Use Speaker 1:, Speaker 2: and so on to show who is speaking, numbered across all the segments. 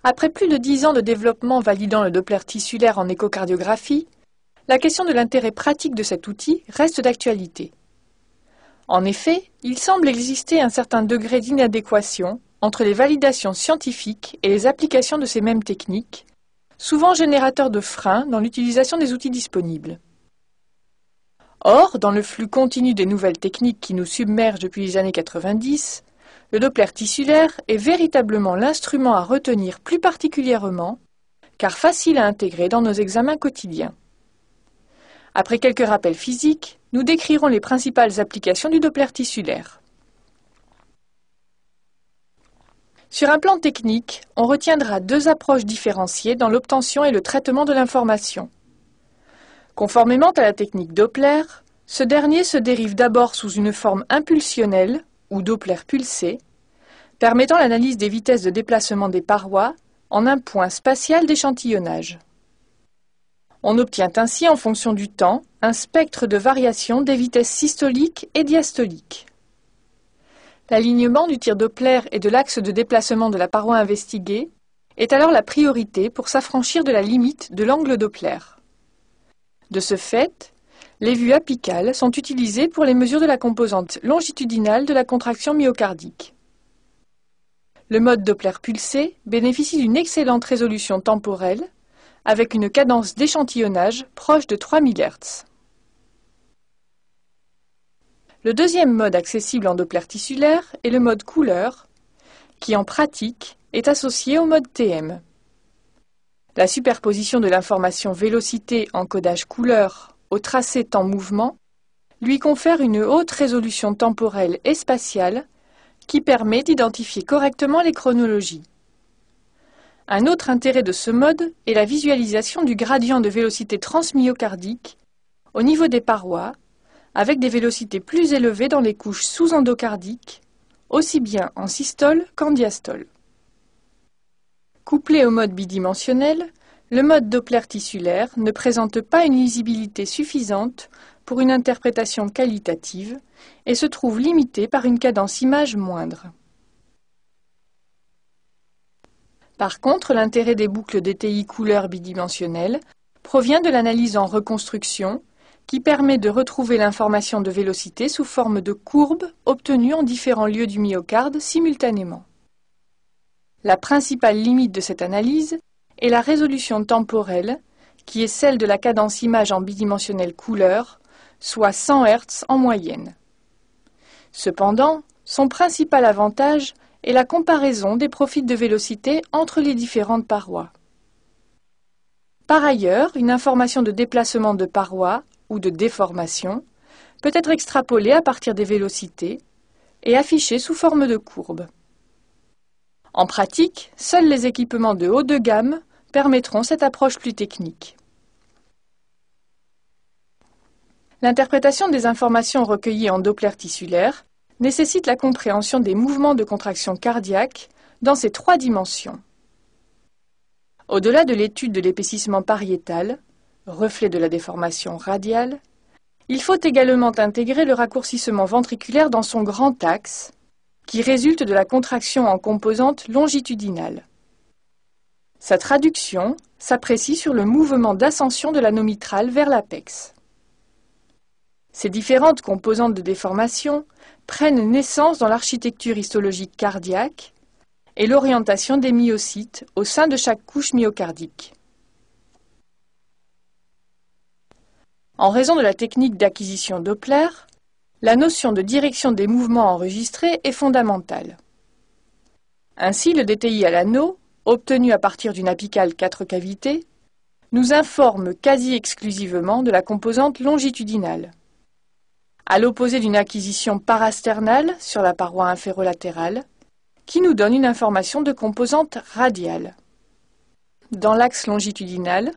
Speaker 1: Après plus de 10 ans de développement validant le Doppler tissulaire en échocardiographie, la question de l'intérêt pratique de cet outil reste d'actualité. En effet, il semble exister un certain degré d'inadéquation entre les validations scientifiques et les applications de ces mêmes techniques, souvent générateurs de freins dans l'utilisation des outils disponibles. Or, dans le flux continu des nouvelles techniques qui nous submergent depuis les années 90, le Doppler tissulaire est véritablement l'instrument à retenir plus particulièrement, car facile à intégrer dans nos examens quotidiens. Après quelques rappels physiques, nous décrirons les principales applications du Doppler tissulaire. Sur un plan technique, on retiendra deux approches différenciées dans l'obtention et le traitement de l'information. Conformément à la technique Doppler, ce dernier se dérive d'abord sous une forme impulsionnelle, ou Doppler pulsé, permettant l'analyse des vitesses de déplacement des parois en un point spatial d'échantillonnage. On obtient ainsi en fonction du temps un spectre de variation des vitesses systoliques et diastoliques. L'alignement du tir Doppler et de l'axe de déplacement de la paroi investiguée est alors la priorité pour s'affranchir de la limite de l'angle Doppler. De ce fait, les vues apicales sont utilisées pour les mesures de la composante longitudinale de la contraction myocardique. Le mode Doppler pulsé bénéficie d'une excellente résolution temporelle avec une cadence d'échantillonnage proche de 3000 Hz. Le deuxième mode accessible en Doppler tissulaire est le mode couleur, qui en pratique est associé au mode TM. La superposition de l'information vélocité en codage couleur au tracé temps-mouvement lui confère une haute résolution temporelle et spatiale qui permet d'identifier correctement les chronologies. Un autre intérêt de ce mode est la visualisation du gradient de vélocité transmyocardique au niveau des parois, avec des vélocités plus élevées dans les couches sous-endocardiques, aussi bien en systole qu'en diastole. Couplé au mode bidimensionnel, le mode Doppler tissulaire ne présente pas une lisibilité suffisante pour une interprétation qualitative et se trouve limité par une cadence image moindre. Par contre, l'intérêt des boucles DTI couleur bidimensionnelles provient de l'analyse en reconstruction qui permet de retrouver l'information de vélocité sous forme de courbes obtenues en différents lieux du myocarde simultanément. La principale limite de cette analyse est la résolution temporelle, qui est celle de la cadence image en bidimensionnel couleur, soit 100 Hz en moyenne. Cependant, son principal avantage est la comparaison des profils de vélocité entre les différentes parois. Par ailleurs, une information de déplacement de parois ou de déformation peut être extrapolée à partir des vélocités et affichée sous forme de courbe. En pratique, seuls les équipements de haut de gamme permettront cette approche plus technique. L'interprétation des informations recueillies en Doppler tissulaire nécessite la compréhension des mouvements de contraction cardiaque dans ces trois dimensions. Au-delà de l'étude de l'épaississement pariétal, reflet de la déformation radiale, il faut également intégrer le raccourcissement ventriculaire dans son grand axe, qui résulte de la contraction en composante longitudinale. Sa traduction s'apprécie sur le mouvement d'ascension de l'anneau mitral vers l'apex. Ces différentes composantes de déformation prennent naissance dans l'architecture histologique cardiaque et l'orientation des myocytes au sein de chaque couche myocardique. En raison de la technique d'acquisition Doppler, la notion de direction des mouvements enregistrés est fondamentale. Ainsi, le DTI à l'anneau, obtenu à partir d'une apicale 4 cavités, nous informe quasi exclusivement de la composante longitudinale, à l'opposé d'une acquisition parasternale sur la paroi inférolatérale, qui nous donne une information de composante radiale. Dans l'axe longitudinal,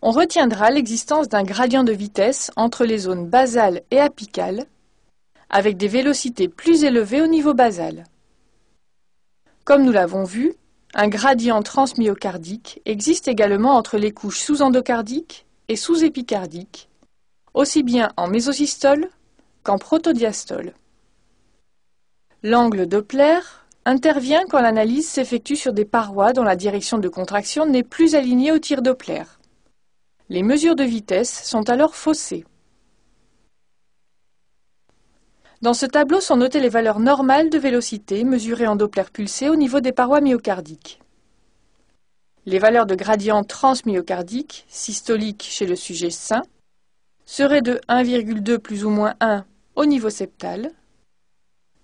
Speaker 1: on retiendra l'existence d'un gradient de vitesse entre les zones basale et apicale, avec des vélocités plus élevées au niveau basal. Comme nous l'avons vu, un gradient transmyocardique existe également entre les couches sous-endocardiques et sous-épicardiques, aussi bien en mésosystole qu'en protodiastole. L'angle Doppler intervient quand l'analyse s'effectue sur des parois dont la direction de contraction n'est plus alignée au tir Doppler. Les mesures de vitesse sont alors faussées. Dans ce tableau sont notées les valeurs normales de vélocité mesurées en Doppler pulsé au niveau des parois myocardiques. Les valeurs de gradient transmyocardique, systolique chez le sujet sain, seraient de 1,2 plus ou moins 1 au niveau septal,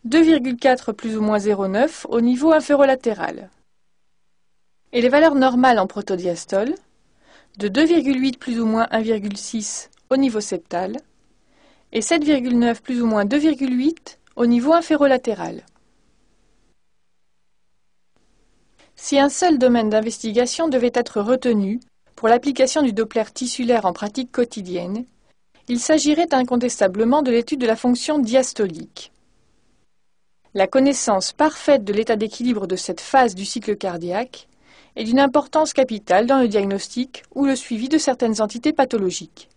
Speaker 1: 2,4 plus ou moins 0,9 au niveau inférolatéral. Et les valeurs normales en protodiastole, de 2,8 plus ou moins 1,6 au niveau septal, et 7,9 plus ou moins 2,8 au niveau inférolatéral. Si un seul domaine d'investigation devait être retenu pour l'application du Doppler tissulaire en pratique quotidienne, il s'agirait incontestablement de l'étude de la fonction diastolique. La connaissance parfaite de l'état d'équilibre de cette phase du cycle cardiaque est d'une importance capitale dans le diagnostic ou le suivi de certaines entités pathologiques.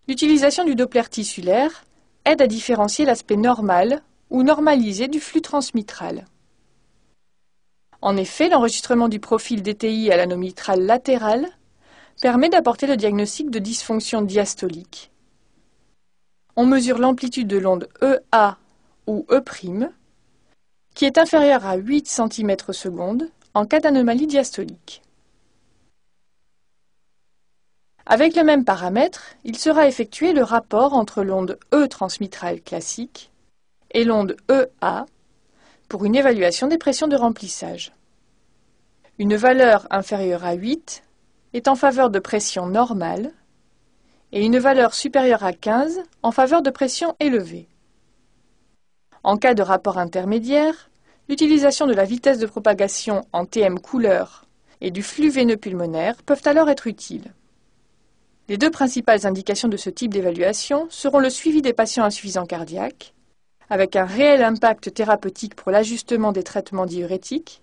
Speaker 1: L'utilisation du Doppler tissulaire aide à différencier l'aspect normal ou normalisé du flux transmitral. En effet, l'enregistrement du profil DTI à l'anneau mitral latéral permet d'apporter le diagnostic de dysfonction diastolique. On mesure l'amplitude de l'onde EA ou E', qui est inférieure à 8 cm/s en cas d'anomalie diastolique. Avec le même paramètre, il sera effectué le rapport entre l'onde E transmitrale classique et l'onde EA pour une évaluation des pressions de remplissage. Une valeur inférieure à 8 est en faveur de pression normale et une valeur supérieure à 15 en faveur de pression élevée. En cas de rapport intermédiaire, l'utilisation de la vitesse de propagation en TM couleur et du flux veineux pulmonaire peuvent alors être utiles. Les deux principales indications de ce type d'évaluation seront le suivi des patients insuffisants cardiaques, avec un réel impact thérapeutique pour l'ajustement des traitements diurétiques,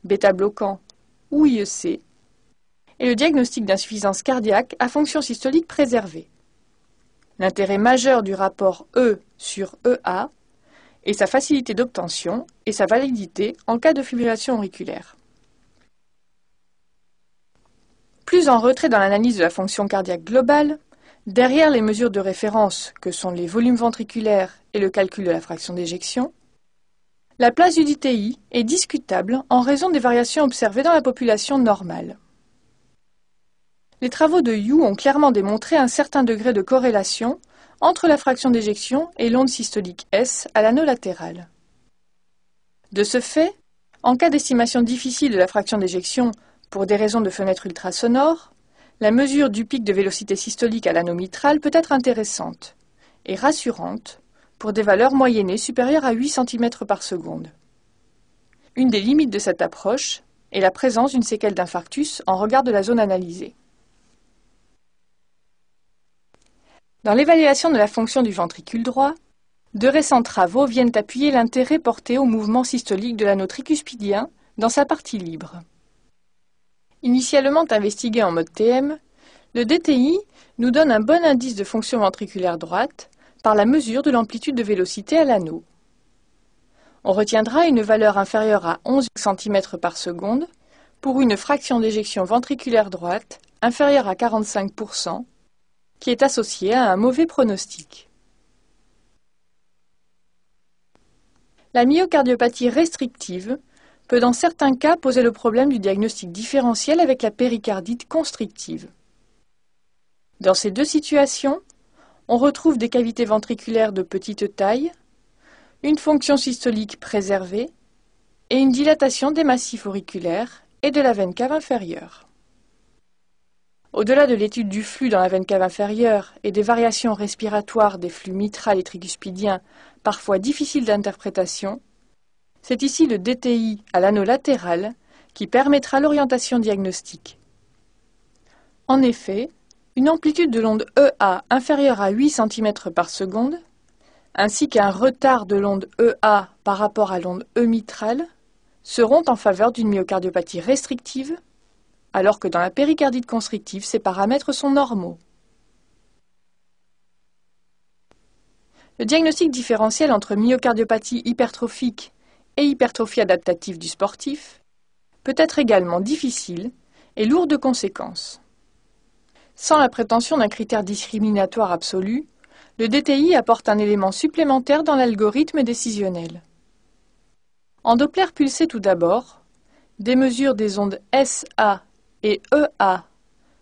Speaker 1: bêta-bloquants ou IEC, et le diagnostic d'insuffisance cardiaque à fonction systolique préservée. L'intérêt majeur du rapport E sur EA est sa facilité d'obtention et sa validité en cas de fibrillation auriculaire. Plus en retrait dans l'analyse de la fonction cardiaque globale, derrière les mesures de référence que sont les volumes ventriculaires et le calcul de la fraction d'éjection, la place du DTI est discutable en raison des variations observées dans la population normale. Les travaux de Yu ont clairement démontré un certain degré de corrélation entre la fraction d'éjection et l'onde systolique S à l'anneau latéral. De ce fait, en cas d'estimation difficile de la fraction d'éjection pour des raisons de fenêtre ultrasonore, la mesure du pic de vélocité systolique à l'anneau mitral peut être intéressante et rassurante pour des valeurs moyennées supérieures à 8 cm/s. Une des limites de cette approche est la présence d'une séquelle d'infarctus en regard de la zone analysée. Dans l'évaluation de la fonction du ventricule droit, de récents travaux viennent appuyer l'intérêt porté au mouvement systolique de l'anneau tricuspidien dans sa partie libre. Initialement investigué en mode TM, le DTI nous donne un bon indice de fonction ventriculaire droite par la mesure de l'amplitude de vélocité à l'anneau. On retiendra une valeur inférieure à 11 cm/s pour une fraction d'éjection ventriculaire droite inférieure à 45%, qui est associée à un mauvais pronostic. La myocardiopathie restrictive peut dans certains cas poser le problème du diagnostic différentiel avec la péricardite constrictive. Dans ces deux situations, on retrouve des cavités ventriculaires de petite taille, une fonction systolique préservée et une dilatation des massifs auriculaires et de la veine cave inférieure. Au-delà de l'étude du flux dans la veine cave inférieure et des variations respiratoires des flux mitral et tricuspidiens parfois difficiles d'interprétation, c'est ici le DTI à l'anneau latéral qui permettra l'orientation diagnostique. En effet, une amplitude de l'onde EA inférieure à 8 cm/s, ainsi qu'un retard de l'onde EA par rapport à l'onde E mitrale, seront en faveur d'une myocardiopathie restrictive, alors que dans la péricardite constrictive, ces paramètres sont normaux. Le diagnostic différentiel entre myocardiopathie hypertrophique et hypertrophie adaptative du sportif, peut être également difficile et lourd de conséquences. Sans la prétention d'un critère discriminatoire absolu, le DTI apporte un élément supplémentaire dans l'algorithme décisionnel. En Doppler pulsé tout d'abord, des mesures des ondes SA et EA,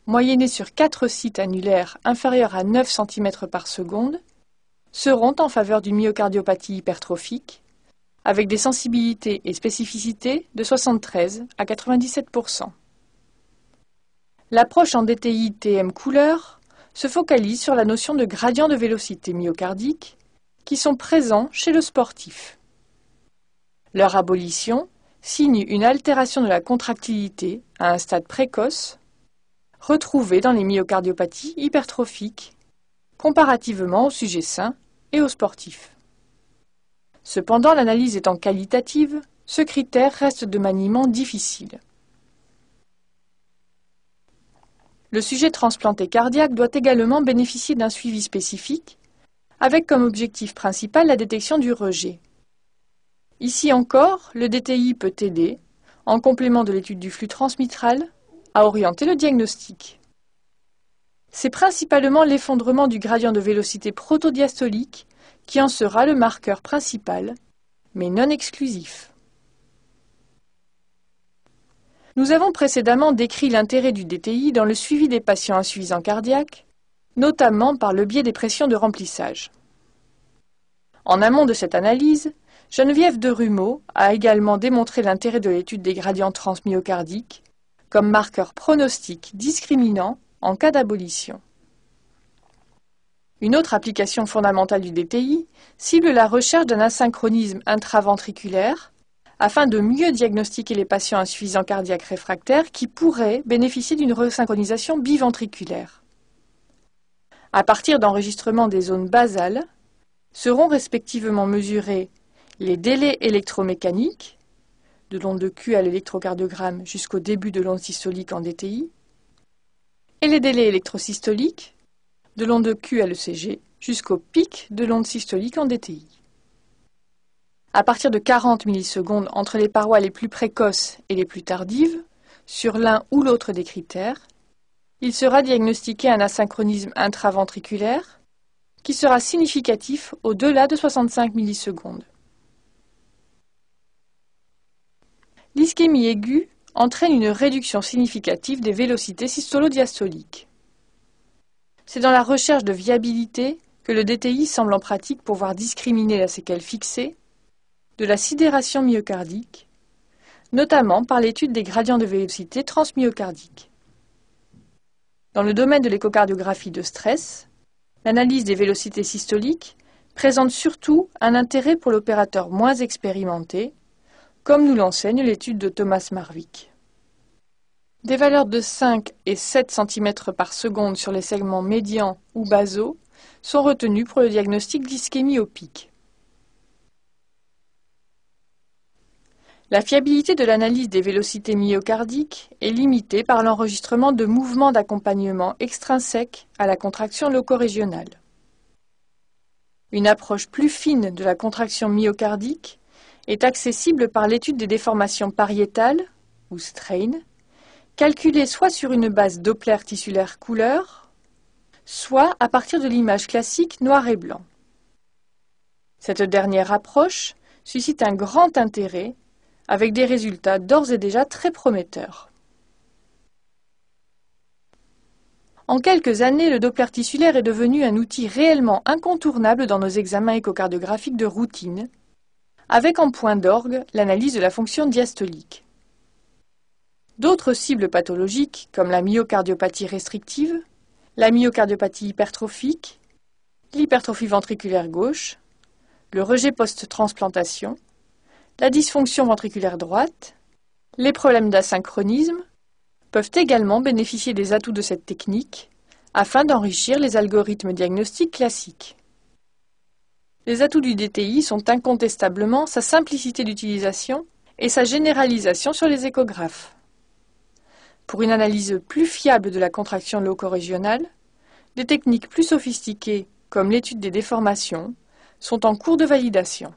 Speaker 1: moyennées sur 4 sites annulaires inférieurs à 9 cm par seconde, seront en faveur d'une myocardiopathie hypertrophique, avec des sensibilités et spécificités de 73 à 97%. L'approche en DTI TM couleur se focalise sur la notion de gradient de vélocité myocardique qui sont présents chez le sportif. Leur abolition signe une altération de la contractilité à un stade précoce, retrouvée dans les myocardiopathies hypertrophiques, comparativement aux sujets sains et aux sportifs. Cependant, l'analyse étant qualitative, ce critère reste de maniement difficile. Le sujet transplanté cardiaque doit également bénéficier d'un suivi spécifique, avec comme objectif principal la détection du rejet. Ici encore, le DTI peut aider, en complément de l'étude du flux transmitral, à orienter le diagnostic. C'est principalement l'effondrement du gradient de vélocité protodiastolique qui en sera le marqueur principal, mais non exclusif. Nous avons précédemment décrit l'intérêt du DTI dans le suivi des patients insuffisants cardiaques, notamment par le biais des pressions de remplissage. En amont de cette analyse, Geneviève Derumeau a également démontré l'intérêt de l'étude des gradients transmyocardiques comme marqueur pronostic discriminant en cas d'abolition. Une autre application fondamentale du DTI cible la recherche d'un asynchronisme intraventriculaire afin de mieux diagnostiquer les patients insuffisants cardiaques réfractaires qui pourraient bénéficier d'une resynchronisation biventriculaire. À partir d'enregistrements des zones basales, seront respectivement mesurés les délais électromécaniques, de l'onde de Q à l'électrocardiogramme jusqu'au début de l'onde systolique en DTI, et les délais électrosystoliques, de l'onde de Q à l'ECG jusqu'au pic de l'onde systolique en DTI. À partir de 40 millisecondes entre les parois les plus précoces et les plus tardives, sur l'un ou l'autre des critères, il sera diagnostiqué un asynchronisme intraventriculaire qui sera significatif au-delà de 65 millisecondes. L'ischémie aiguë entraîne une réduction significative des vélocités systolo-diastoliques. C'est dans la recherche de viabilité que le DTI semble en pratique pouvoir discriminer la séquelle fixée de la sidération myocardique, notamment par l'étude des gradients de vélocité transmyocardique. Dans le domaine de l'échocardiographie de stress, l'analyse des vélocités systoliques présente surtout un intérêt pour l'opérateur moins expérimenté, comme nous l'enseigne l'étude de Thomas Marwick. Des valeurs de 5 et 7 cm par seconde sur les segments médians ou basaux sont retenues pour le diagnostic d'ischémie au pic. La fiabilité de l'analyse des vélocités myocardiques est limitée par l'enregistrement de mouvements d'accompagnement extrinsèques à la contraction locorégionale. Une approche plus fine de la contraction myocardique est accessible par l'étude des déformations pariétales, ou strain, calculées soit sur une base Doppler tissulaire couleur, soit à partir de l'image classique noir et blanc. Cette dernière approche suscite un grand intérêt avec des résultats d'ores et déjà très prometteurs. En quelques années, le Doppler tissulaire est devenu un outil réellement incontournable dans nos examens échocardiographiques de routine, avec en point d'orgue l'analyse de la fonction diastolique. D'autres cibles pathologiques, comme la myocardiopathie restrictive, la myocardiopathie hypertrophique, l'hypertrophie ventriculaire gauche, le rejet post-transplantation, la dysfonction ventriculaire droite, les problèmes d'asynchronisme, peuvent également bénéficier des atouts de cette technique afin d'enrichir les algorithmes diagnostiques classiques. Les atouts du DTI sont incontestablement sa simplicité d'utilisation et sa généralisation sur les échographes. Pour une analyse plus fiable de la contraction locorégionale, des techniques plus sophistiquées, comme l'étude des déformations, sont en cours de validation.